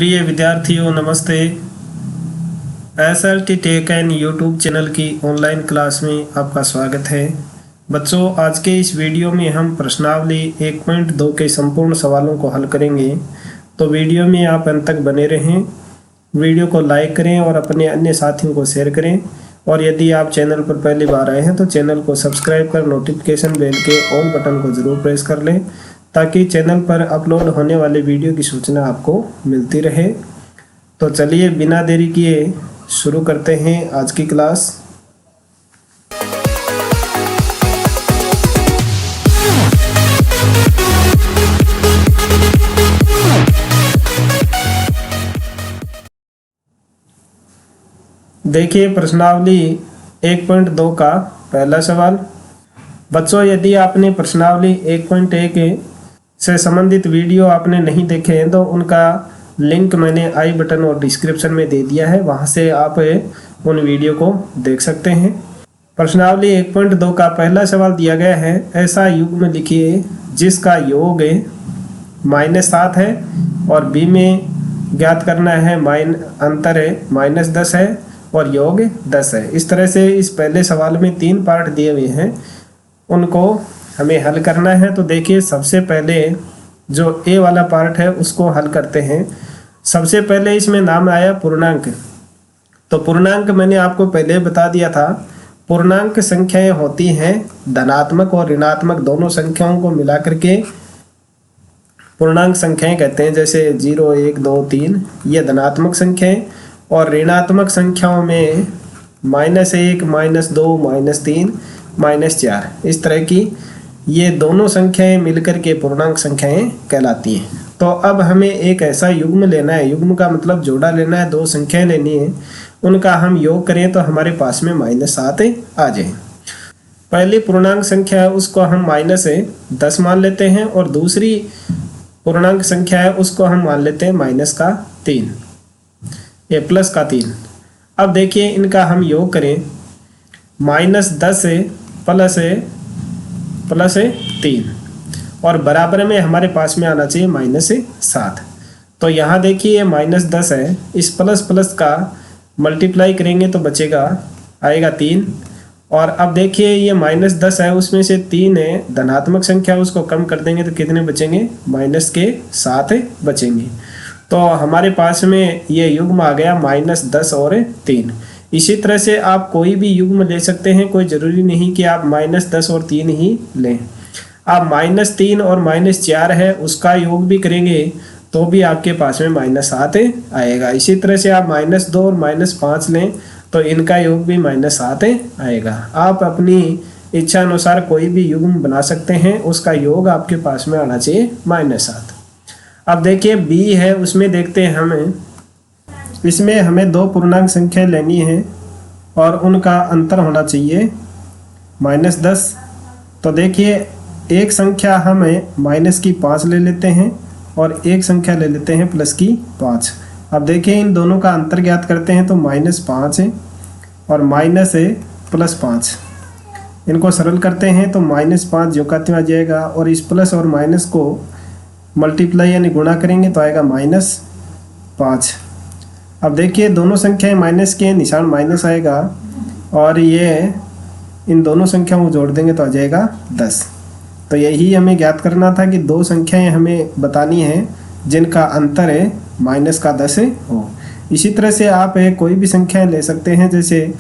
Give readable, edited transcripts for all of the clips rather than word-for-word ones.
प्रिय विद्यार्थियों नमस्ते। SRT tech and YouTube channel की ऑनलाइन क्लास में आपका स्वागत है। बच्चों, आज के इस वीडियो में हम प्रश्नावली 1.2 के संपूर्ण सवालों को हल करेंगे, तो वीडियो में आप अंत तक बने रहें। वीडियो को लाइक करें और अपने अन्य साथियों को शेयर करें, और यदि आप चैनल पर पहली बार आए हैं तो चैनल को सब्सक्राइब कर नोटिफिकेशन बेल के ऑल बटन को ज़रूर प्रेस कर लें, ताकि चैनल पर अपलोड होने वाले वीडियो की सूचना आपको मिलती रहे। तो चलिए बिना देरी किए शुरू करते हैं आज की क्लास। देखिए प्रश्नावली 1.2 का पहला सवाल। बच्चों, यदि आपने प्रश्नावली 1.1 से संबंधित वीडियो आपने नहीं देखे हैं तो उनका लिंक मैंने आई बटन और डिस्क्रिप्शन में दे दिया है, वहां से आप उन वीडियो को देख सकते हैं। प्रश्नावली 1.2 का पहला सवाल दिया गया है, ऐसा युग्म लिखिए जिसका योग -7 है और बी में ज्ञात करना है अंतर है -10 है और योग 10 है। इस तरह से इस पहले सवाल में 3 पार्ट दिए हुए हैं, उनको हमें हल करना है। तो देखिए, सबसे पहले जो ए वाला पार्ट है उसको हल करते हैं। सबसे पहले इसमें नाम आया पूर्णांक। तो पूर्णांक मैंने आपको पहले बता दिया था, पूर्णांक संख्याएं होती हैं धनात्मक और ऋणात्मक दोनों संख्याओं को मिला करके पूर्णांक संख्याएं कहते हैं। जैसे 0, 1, 2, 3 ये धनात्मक संख्याएं, और ऋणात्मक संख्याओं में -1, -2, -3, -4 इस तरह की ये दोनों संख्याएं मिलकर के पूर्णांक संख्याएं कहलाती हैं। तो अब हमें एक ऐसा युग्म लेना है, युग्म का मतलब जोड़ा लेना है, 2 संख्याएं लेनी है, उनका हम योग करें तो हमारे पास में -7 आ जाए। पहली पूर्णांक संख्या है उसको हम -10 मान लेते हैं, और दूसरी पूर्णांक संख्या है उसको हम मान लेते हैं -3 या +3। अब देखिए इनका हम योग करें, -10 प्लस 3 और बराबर में हमारे पास में आना चाहिए -7। तो यहाँ देखिए -10 है, इस प्लस का मल्टीप्लाई करेंगे तो बचेगा आएगा 3। और अब देखिए ये -10 है, उसमें से 3 है धनात्मक संख्या, उसको कम कर देंगे तो कितने बचेंगे, -7 बचेंगे। तो हमारे पास में ये युग्म आ गया -10 और 3। इसी तरह से आप कोई भी युग्म ले सकते हैं, कोई ज़रूरी नहीं कि आप -10 और 3 ही लें। आप -3 और -4 है उसका योग भी करेंगे तो भी आपके पास में -7 आएगा। इसी तरह से आप -2 और -5 लें तो इनका योग भी -7 आएगा। आप अपनी इच्छा अनुसार कोई भी युग्म बना सकते हैं, उसका योग आपके पास में आना चाहिए -7। अब देखिए बी है, उसमें देखते हैं हमें, इसमें हमें 2 पूर्णांक संख्या लेनी है और उनका अंतर होना चाहिए -10। तो देखिए एक संख्या हमें -5 ले लेते हैं और एक संख्या ले लेते हैं +5। अब देखिए इन दोनों का अंतर ज्ञात करते हैं तो -5 है और +5। इनको सरल करते हैं तो -5 जो का त्यों आ जाएगा, और इस प्लस और माइनस को मल्टीप्लाई यानी गुणा करेंगे तो आएगा -5। अब देखिए दोनों संख्याएं माइनस के, निशान माइनस आएगा, और ये इन दोनों संख्याओं को जोड़ देंगे तो आ जाएगा 10। तो यही हमें ज्ञात करना था कि 2 संख्याएं हमें बतानी हैं जिनका अंतर है -10 हो। इसी तरह से आप कोई भी संख्या ले सकते हैं, जैसे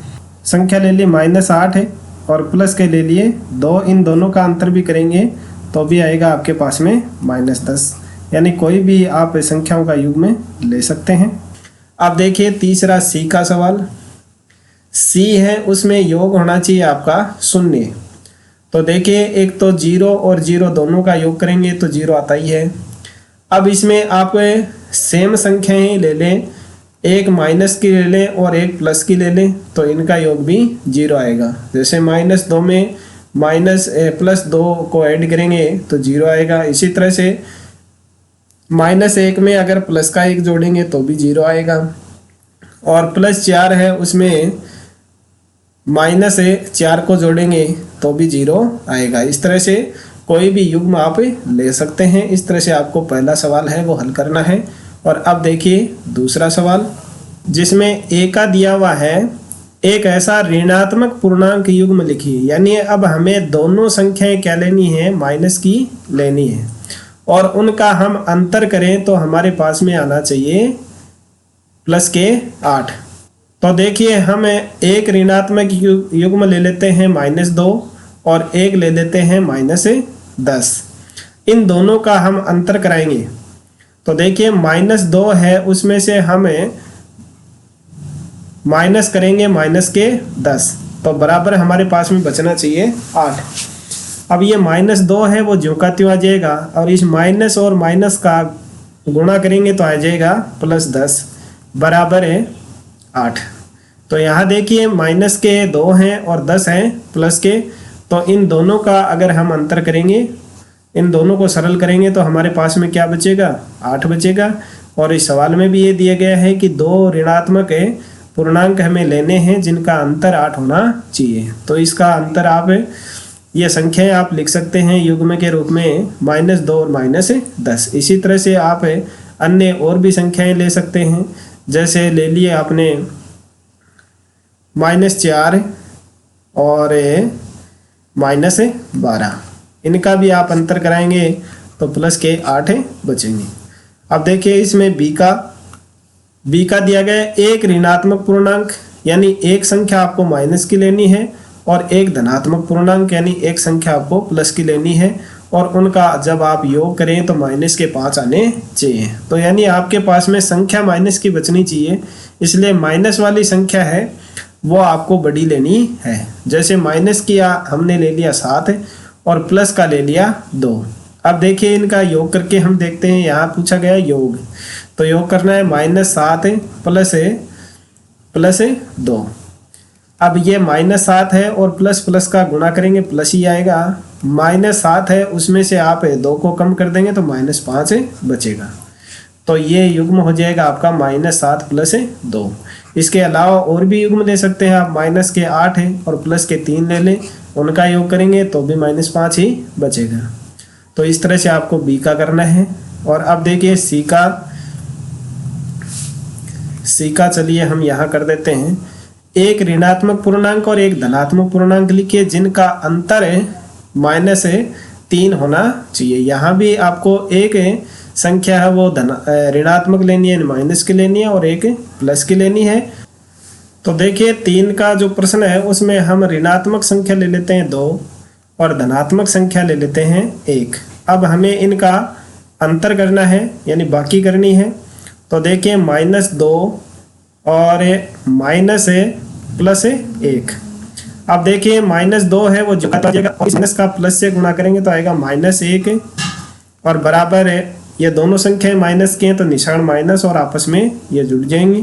संख्या ले ली -8 है और प्लस के ले लिए 2, इन दोनों का अंतर भी करेंगे तो भी आएगा आपके पास में -10। यानी कोई भी आप संख्याओं का युग्म ले सकते हैं। अब देखिए तीसरा सी का सवाल। सी है, उसमें योग होना चाहिए आपका 0। तो देखिए एक तो 0 और 0 दोनों का योग करेंगे तो 0 आता ही है। अब इसमें आप सेम संख्याएं ले लें, एक माइनस की ले लें और एक प्लस की ले लें तो इनका योग भी 0 आएगा। जैसे -2 में +2 को ऐड करेंगे तो 0 आएगा। इसी तरह से -1 में अगर प्लस का 1 जोड़ेंगे तो भी 0 आएगा, और +4 है उसमें -4 को जोड़ेंगे तो भी 0 आएगा। इस तरह से कोई भी युग्म आप ले सकते हैं। इस तरह से आपको पहला सवाल है वो हल करना है और अब देखिए दूसरा सवाल, जिसमें ए का दिया हुआ है एक ऐसा ऋणात्मक पूर्णांक युग्म लिखिए। यानी अब हमें दोनों संख्याएं क्या लेनी है, माइनस की लेनी है, और उनका हम अंतर करें तो हमारे पास में आना चाहिए प्लस के 8। तो देखिए हम एक ऋणात्मक युग्म ले लेते हैं -2 और एक ले लेते हैं -10। इन दोनों का हम अंतर कराएंगे। तो देखिए -2 है, उसमें से हमें माइनस करेंगे -10, तो बराबर हमारे पास में बचना चाहिए 8। अब ये -2 है वो ज्यों का त्यों आ जाएगा, और इस माइनस और माइनस का गुणा करेंगे तो आ जाएगा +10 बराबर है 8। तो यहाँ देखिए माइनस के 2 हैं और 10 हैं प्लस के, तो इन दोनों का अगर हम अंतर करेंगे, इन दोनों को सरल करेंगे तो हमारे पास में क्या बचेगा, 8 बचेगा। और इस सवाल में भी ये दिया गया है कि 2 ऋणात्मक पूर्णांक हमें लेने हैं जिनका अंतर 8 होना चाहिए। तो इसका अंतर आप ये संख्याएं आप लिख सकते हैं युग्म के रूप में -2 और -10। इसी तरह से आप अन्य और भी संख्याएं ले सकते हैं, जैसे ले लिए आपने -4 और -12, इनका भी आप अंतर कराएंगे तो प्लस के 8 बचेंगे। अब देखिए इसमें बी का दिया गया एक ऋणात्मक पूर्णांक, यानी एक संख्या आपको माइनस की लेनी है, और एक धनात्मक पूर्णांक यानी एक संख्या आपको प्लस की लेनी है, और उनका जब आप योग करें तो -5 आने चाहिए। तो यानी आपके पास में संख्या माइनस की बचनी चाहिए, इसलिए माइनस वाली संख्या है वो आपको बड़ी लेनी है। जैसे माइनस की हमने ले लिया 7 और प्लस का ले लिया 2। अब देखिए इनका योग करके हम देखते हैं, यहाँ पूछा गया योग, तो योग करना है -7 प्लस 2। अब ये -7 है और प्लस प्लस का गुणा करेंगे प्लस ही आएगा, -7 है उसमें से आप 2 को कम कर देंगे तो -5 बचेगा। तो ये युग्म हो जाएगा आपका -7 प्लस 2। इसके अलावा और भी युग्म ले सकते हैं आप, -8 है और प्लस के 3 ले लें, उनका योग करेंगे तो भी -5 ही बचेगा। तो इस तरह से आपको बी का करना है। और अब देखिए सी का चलिए हम यहाँ कर देते हैं। एक ऋणात्मक पूर्णांक और एक धनात्मक पूर्णांक लिखिए जिनका अंतर -3 होना चाहिए। यहाँ भी आपको एक संख्या है वो ऋणात्मक लेनी है, माइनस की लेनी है, और एक प्लस की लेनी है। तो देखिए 3 का जो प्रश्न है उसमें हम ऋणात्मक संख्या ले लेते हैं 2 और धनात्मक संख्या ले लेते हैं 1। अब हमें इनका अंतर करना है, यानी बाकी करनी है। तो देखिए -2 और -+1। अब देखिए -2 है वो जुड़ा जाएगा, माइनस का प्लस से गुणा करेंगे तो आएगा -1, और बराबर है ये दोनों संख्याएं माइनस की हैं तो निशान माइनस और आपस में ये जुड़ जाएंगी,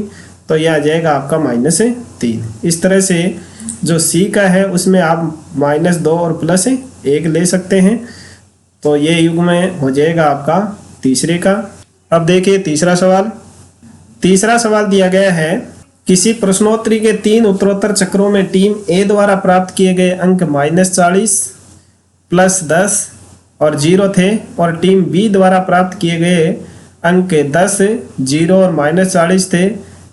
तो यह आ जाएगा आपका -3। इस तरह से जो सी का है उसमें आप -2 और +1 ले सकते हैं। तो ये युग्म में हो जाएगा आपका तीसरे का। अब देखिए तीसरा सवाल दिया गया है, किसी प्रश्नोत्तरी के 3 उत्तरोत्तर चक्रों में टीम ए द्वारा प्राप्त किए गए अंक -40 +10 और 0 थे, और टीम बी द्वारा प्राप्त किए गए अंक 10, 0 और -40 थे।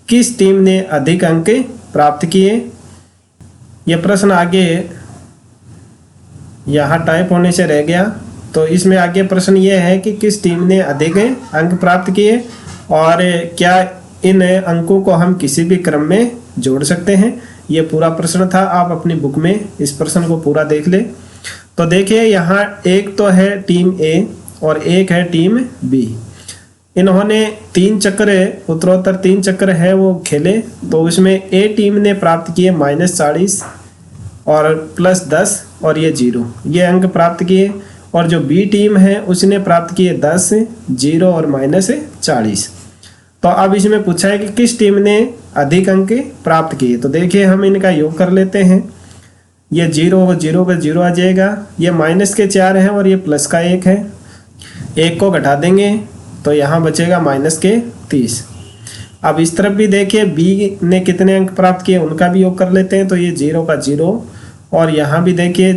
किस टीम ने अधिक अंक प्राप्त किए? यह प्रश्न आगे यहाँ टाइप होने से रह गया, तो इसमें आगे प्रश्न ये है कि किस टीम ने अधिक अंक प्राप्त किए, और क्या इन अंकों को हम किसी भी क्रम में जोड़ सकते हैं। ये पूरा प्रश्न था, आप अपनी बुक में इस प्रश्न को पूरा देख ले। तो देखिए यहाँ एक तो है टीम ए और एक है टीम बी। इन्होंने 3 चक्र उत्तरोत्तर 3 चक्र है वो खेले, तो उसमें ए टीम ने प्राप्त किए -40 और +10 और ये 0, ये अंक प्राप्त किए, और जो बी टीम है उसने प्राप्त किए 10, 0 और -40। तो अब इसमें पूछा है कि किस टीम ने अधिक अंक प्राप्त किए। तो देखिए हम इनका योग कर लेते हैं। ये 0 और 0 का 0 आ जाएगा, ये -4 है और ये +1 है, 1 को घटा देंगे तो यहाँ बचेगा -30। अब इस तरफ भी देखिए बी ने कितने अंक प्राप्त किए उनका भी योग कर लेते हैं। तो ये 0 का 0, और यहाँ भी देखिए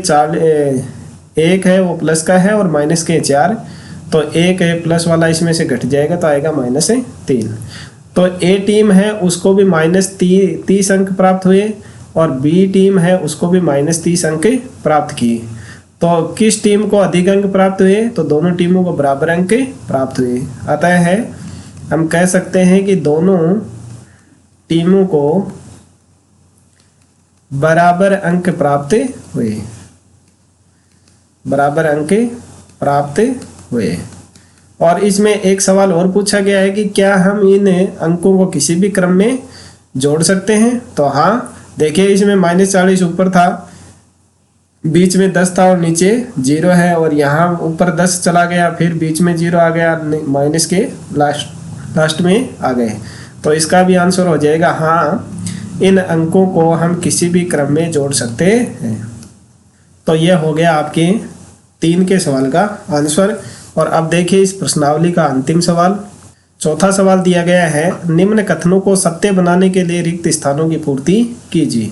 1 है वो प्लस का है और -4, तो एक प्लस वाला इसमें से घट जाएगा तो आएगा -3। तो ए टीम है उसको भी -30 अंक प्राप्त हुए और बी टीम है उसको भी -30 अंक प्राप्त किए। तो किस टीम को अधिक अंक प्राप्त हुए? तो दोनों टीमों को बराबर अंक प्राप्त हुए। अतः है हम कह सकते हैं कि दोनों टीमों को बराबर अंक प्राप्त हुए, बराबर अंक प्राप्त हुए। और इसमें एक सवाल और पूछा गया है कि क्या हम इन अंकों को किसी भी क्रम में जोड़ सकते हैं? तो हाँ, देखिए इसमें -40 ऊपर था, बीच में 10 था और नीचे 0 है, और यहाँ ऊपर 10 चला गया, फिर बीच में 0 आ गया, माइनस के लास्ट में आ गए। तो इसका भी आंसर हो जाएगा हाँ, इन अंकों को हम किसी भी क्रम में जोड़ सकते हैं। तो यह हो गया आपके 3 के सवाल का आंसर। और अब देखिए इस प्रश्नावली का अंतिम सवाल। चौथा सवाल दिया गया है, निम्न कथनों को सत्य बनाने के लिए रिक्त स्थानों की पूर्ति कीजिए।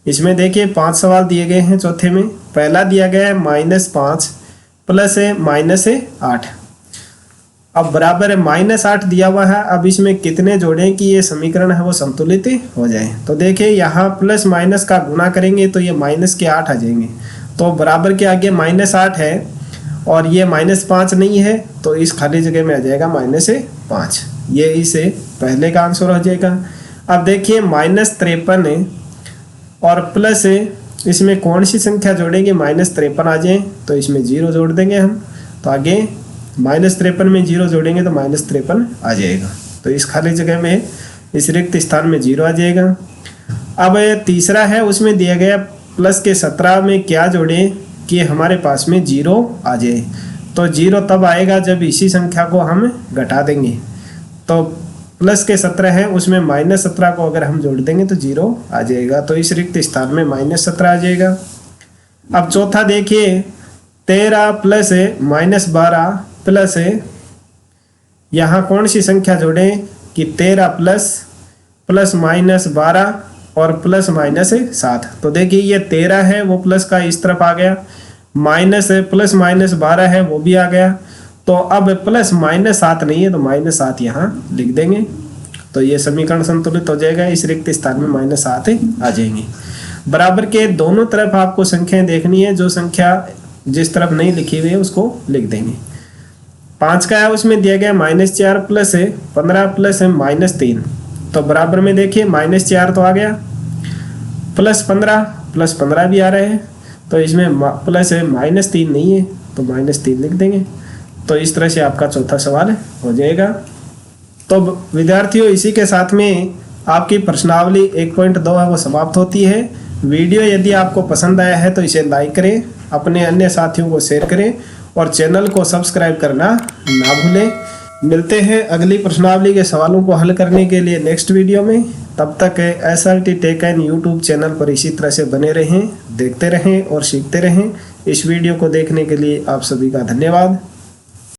इसमें देखिए 5 सवाल दिए गए हैं चौथे में। पहला दिया गया है -5 प्लस -8, अब बराबर है -8 दिया हुआ है। अब इसमें कितने जोड़ें कि ये समीकरण है वो संतुलित हो जाए? तो देखिए यहाँ प्लस माइनस का गुणा करेंगे तो ये -8 आ जाएंगे। तो बराबर के आगे -8 है और ये -5 नहीं है, तो इस खाली जगह में आ जाएगा -5। ये इसे पहले का आंसर हो जाएगा। अब देखिए -53 और प्लस इसमें कौन सी संख्या जोड़ेंगे -53 आ जाए, तो इसमें 0 जोड़ देंगे हम। तो आगे -53 में 0 जोड़ेंगे तो -53 आ जाएगा। तो इस खाली जगह में इस रिक्त स्थान में 0 आ जाएगा। अब तीसरा है, उसमें दिया गया प्लस के 17 में क्या जोड़ें कि हमारे पास में 0 आ जाए। तो 0 तब आएगा जब इसी संख्या को हम घटा देंगे। तो प्लस के 17 है, उसमें -17 को अगर हम जोड़ देंगे तो 0 आ जाएगा। तो इस रिक्त स्थान में -17 आ जाएगा। अब चौथा देखिए, 13 प्लस -12 प्लस यहाँ कौन सी संख्या जोड़ें कि 13 प्लस -12 और +-7। तो देखिए ये 13 है वो प्लस का इस तरफ आ गया, +-12 है वो भी आ गया। तो अब +-7 नहीं है तो -7 यहाँ लिख देंगे। तो ये समीकरण संतुलित हो जाएगा, इस रिक्त स्थान में -7 आ जाएंगे। बराबर के दोनों तरफ आपको संख्याएं देखनी है, जो संख्या जिस तरफ नहीं लिखी हुई है उसको लिख देंगे। 5 का है, उसमें दिया गया -4 प्लस 15 प्लस -3। तो बराबर में देखिए -4 तो आ गया, +15 भी आ रहे हैं, तो इसमें प्लस है -3 नहीं है तो -3 लिख देंगे। तो इस तरह से आपका चौथा सवाल हो जाएगा। तो विद्यार्थियों, इसी के साथ में आपकी प्रश्नावली 1.2 है वो समाप्त होती है। वीडियो यदि आपको पसंद आया है तो इसे लाइक करें, अपने अन्य साथियों को शेयर करें और चैनल को सब्सक्राइब करना ना भूलें। मिलते हैं अगली प्रश्नावली के सवालों को हल करने के लिए नेक्स्ट वीडियो में। तब तक SRT tech and YouTube channel पर इसी तरह से बने रहें, देखते रहें और सीखते रहें। इस वीडियो को देखने के लिए आप सभी का धन्यवाद।